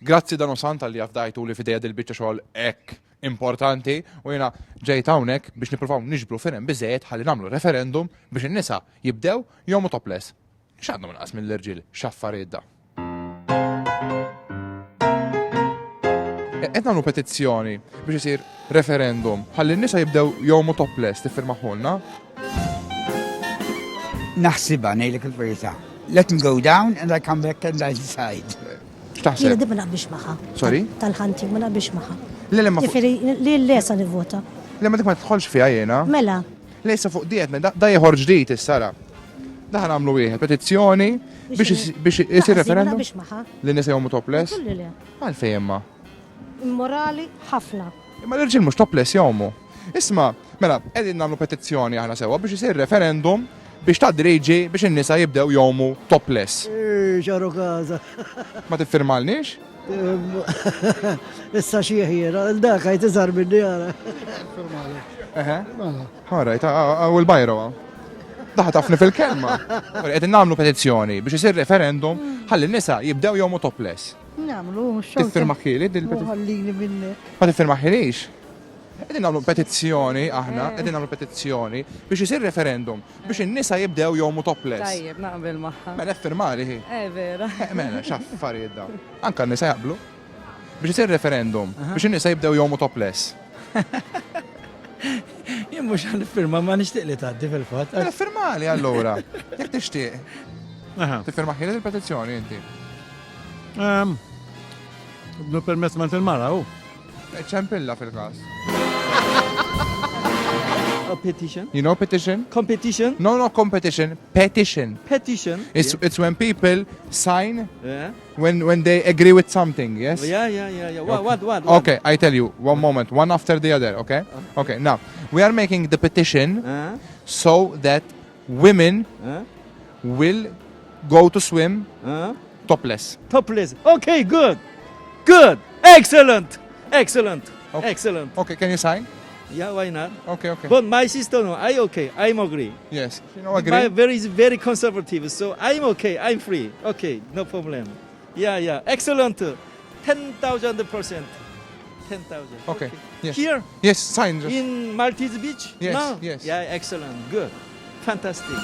Grazzi dan Santa li għafdajtu li fideja dil-bicċa xogħol ek importanti u jena ġejt hawnhekk biex nippruvaw niġbru firem biżejjed ħalli nagħmlu referendum biex in-nisa jibdew jomu topless. X'għandhom inqas mill-irġiel x'affarijiet da. Qed nagħmlu petizzjoni biex isir referendum ħalli n-nisa jibdew jomu topless tiffirmaħulna. Naħsibha ngħidlek il-verità. Let them go down and I come back and I decide. Jiena X'taħseb? dib ma naqbix magħha. Sorry? Tal-ħanti ma naqbix magħha. Le ma Ġifieri li l-lesa nivvota. le ma dik ma tidħolx fiha jiena. Mela, Lejsa fuq dietna da jħor ġdid is-sara. Daħan għamlu wieħed petizzjoni biex isir ma referendum naqbix magħha. li nisa jomu topless. Kulli le. Għalfejn imma. Immorali ħafna. Imma l-irġiel mhux topless jomu. Isma, mela, qegħdin nagħmlu petizzjoni aħna sewwa biex isir referendum biex tadriġi biex in-nisa jibdew jomu topless. ġaru kaza. Ma tiffirmalniex? Issa xieħjera, dak għajt iżar minni għara. Alright, u l-bajro. Daħ tafni fil-kelma. Qegħdin nagħmlu petizzjoni biex isir referendum ħalli n-nisa jibdew jomu topless. Namlu, xogħol. Tiffirmaħili dil-petizzjoni? Ħallini minni. Ma tiffirmaħilix? Qegħdin nagħmlu petizzjoni aħna, qegħdin nagħmlu petizzjoni biex isir referendum biex in-nisa jibdew jomu topless. Tajjeb, naqbel maħħa. Mela firmali hi. Vera. Mela, x'affarijiet daw. Anka n-nisa jaqblu. Biex isir referendum biex in-nisa jibdew jomu topless. Jien mhux ħanifirma ma nixtieq li tgħaddi fil-fatt. Mela firmali allura. Jekk tixtieq. Aha. Tiffirmaħili il-petizzjoni inti. Bnu permess ma il-mara u. ċempilla fil-każ. A petition? You know petition? Competition? No competition. Petition. Petition? It's when people sign Yeah. when they agree with something, yes? Yeah. What? Okay, I tell you, one moment, one after the other, okay? Okay, now, we are making the petition so that women will go to swim topless. Topless. Okay, good. Excellent. Okay. Excellent. Okay, can you sign? Yeah, why not? Okay. But my sister, no, I'm agree. Yes. You know, My agree? very conservative, so I'm okay. I'm free. Okay, no problem. Yeah. Excellent. 10,000%. 10,000. Okay. Yes. Here Yes, sign. Just. in Maltese Beach? Yes, No? yes. Yeah, excellent. Good. Fantastic.